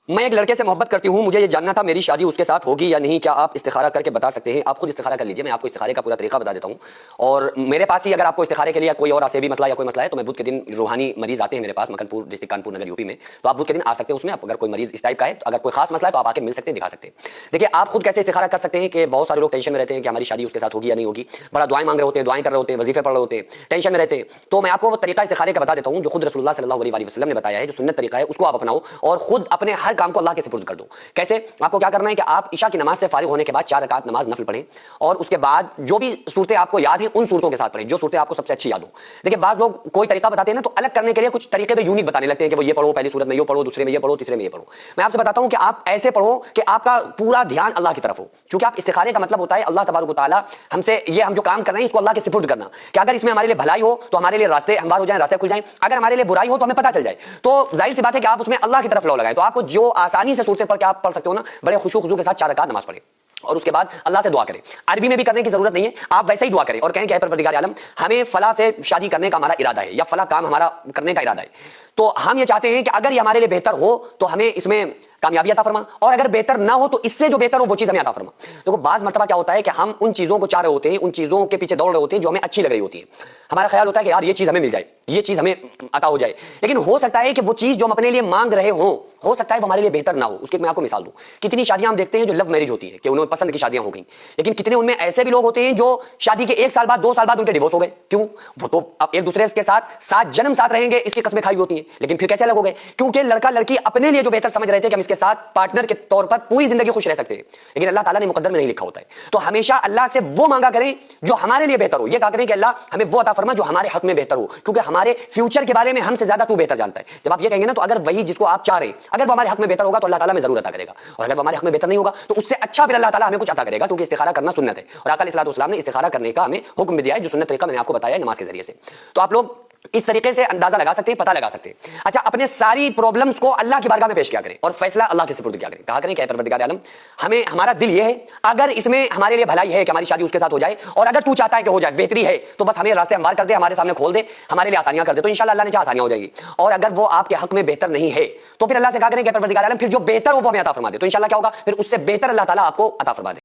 मैं एक लड़के से मोहब्बत करती हूँ, मुझे ये जानना था मेरी शादी उसके साथ होगी या नहीं। क्या आप इस्तिखारा करके बता सकते हैं? आप खुद इस्तिखारा कर लीजिए, मैं आपको इस्तिखारे का पूरा तरीका बता देता हूँ। और मेरे पास ही अगर आपको इस्तिखारे के लिए कोई और आसेबी मसला या कोई मसला है तो मैं बुध के दिन रूहानी मरीज आते हैं मेरे पास, मकनपुर डिस्ट्रिक्ट कानपुर नगर यूपी में, तो आप बुध के दिन आ सकते हैं। उसमें आप अगर कोई मरीज इस टाइप का है, तो अगर कोई खास मसला है तो आप आके मिल सकते हैं, दिखा सकते हैं। देखिए आप खुद कैसे इस्तिखारा कर सकते हैं कि बहुत सारे लोग टेंशन में रहते हैं कि हमारी शादी उसके साथ होगी या नहीं होगी, बड़ा दुआएं मांग रहे होते हैं, दुआएं कर रहे होते हैं, वजीफे पढ़ रहे होते हैं, टेंशन में रहते हैं। तो मैं आपको वो तरीका इस्तिखारे का बता देता हूँ जो खुद रसूलुल्लाह सल्लल्लाहु अलैहि वसल्लम ने बताया है, जो सुन्नत तरीका है, उसको आप अपनाओ और खुद अपने हर काम को अल्लाह के सुपुर्द कर दो। कैसे? आपको क्या करना है कि आप इशा की नमाज से फारिग होने के बाद 4 रकात नमाज नफल पढ़ें और उसके बाद जो भी सूरतें आपको याद हैं उन सूरतों के साथ पढ़ें जो सूरतें आपको सबसे अच्छी याद हो। देखिए बाज़ लोग कोई तरीका बताते हैं ना, तो अलग करने के लिए कुछ तरीके पे यूनिक बताने लगते हैं कि वो ये पढ़ो, पहली सूरत में ये पढ़ो, दूसरे में ये पढ़ो, तीसरे में ये पढ़ो। मैं आपसे बताता हूं कि आप ऐसे पढ़ो कि आपका पूरा ध्यान अल्लाह की तरफ हो, क्योंकि आप इस्तिखारे का मतलब होता है अल्लाह तबारक व तआला हमसे ये हम जो काम कर रहे हैं इसको अल्लाह के सुपुर्द करना, कि अगर इसमें हमारे लिए भलाई हो तो हमारे लिए रास्ते हमवार हो जाए, रास्ते खुल जाए, अगर हमारे लिए बुराई हो तो हमें पता चल जाए। तो जाहिर सी बात है कि आप उसमें अल्लाह की तरफ लो लगाए। तो आपको जो आसानी से सूरतें पढ़ के आप पढ़ सकते हो ना, बड़े खुशू खुशू के साथ 4 रकात नमाज पढ़े और उसके बाद अल्लाह से दुआ करें। अरबी में भी करने की जरूरत नहीं है, आप वैसे ही दुआ करें और कहें कि परवरदिगार आलम हमें फला से शादी करने का हमारा इरादा है या फला काम हमारा करने का इरादा है, तो हम ये चाहते हैं कि अगर ये हमारे लिए बेहतर हो तो हमें इसमें कामयाबी अता फरमा, और अगर बेहतर ना हो तो इससे जो बेहतर हो वो चीज हमें अता फरमा। देखो बाज मर्तबा क्या होता है कि हम उन चीजों को चाह रहे होते हैं, उन चीजों के पीछे दौड़ रहे होते हैं जो हमें अच्छी लग रही होती है। हमारा ख्याल होता है कि यार ये चीज हमें मिल जाए, ये चीज हमें अता हो जाए, लेकिन हो सकता है कि वो चीज जो हम अपने लिए मांग रहे हो सकता है वो हमारे लिए बेहतर ना हो। उसकी मैं आपको मिसाल दूं, कितनी शादियां हम देखते हैं जो लव मैरिज होती है कि उन्हें पसंद की शादियां हो गई, लेकिन कितने उनमें ऐसे भी लोग होते हैं जो शादी के 1 साल बाद 2 साल बाद उनके डिवोर्स हो गए। क्यों? वो तो अब एक दूसरे के साथ 7 जन्म साथ रहेंगे इसकी कसमें खाई होती हैं, लेकिन फिर कैसे अलग हो गए? क्योंकि लड़का लड़की अपने लिए जो बेहतर समझ रहे थे कि हम इसके साथ पार्टनर के तौर पर पूरी जिंदगी खुश रह सकते हैं, लेकिन अल्लाह ताला ने मुकद्दर में नहीं लिखा होता है। तो हमेशा अल्लाह से वो मांगा करें जो हमारे लिए बेहतर हो। ये कहा करें कि अल्लाह हमें वो अता फरमा जो हमारे हक में बेहतर हो, क्योंकि हमारे फ्यूचर के बारे में हमसे ज्यादा तू बेहतर जानता है। जब आप ये कहेंगे ना, तो अगर वही जिसको आप चाह रहे हैं अगर वो हमारे हक में बेहतर होगा तो अल्लाह ताला हमें जरूर अता करेगा, और अगर वो हमारे हक में बेहतर नहीं होगा तो उससे अच्छा फिर अल्लाह ताला हमें कुछ अता करेगा, क्योंकि इस्तिखारा करना सुन्नत है और आका अलैहिस्सलातु वस्सलाम ने इस्तिखारा करने का हमें हुक्म दिया है, जो सुन्नत तरीका मैंने आपको बताया नमाज के जरिए से। तो आप लोग इस तरीके से अंदाजा लगा सकते हैं, पता लगा सकते हैं। अच्छा, अपने सारी प्रॉब्लम्स को अल्लाह की बारगाह में पेश किया करें और फैसला अल्लाह के सुपुर्द किया करें। कहा करें कि परवरदिगार आलम हमें हमारा दिल ये है, अगर इसमें हमारे लिए भलाई है कि हमारी शादी उसके साथ हो जाए, और अगर तू चाहता है कि हो जाए, बेहतरी है, तो बस हमें रास्ते हमवार कर दे, हमारे सामने खोल दे, हमारे लिए आसानियां कर दे, तो इंशाल्लाह अल्लाह ने चाहा आसानियां हो जाएगी। और अगर वो आपके हक में बेहतर नहीं है तो फिर अल्लाह से कहा करें कि परवरदिगार आलम फिर जो बेहतर हो वो हमें अता फरमा दे, तो इंशाल्लाह क्या होगा, फिर उससे बेहतर अल्लाह ताला आपको अता फरमा दे।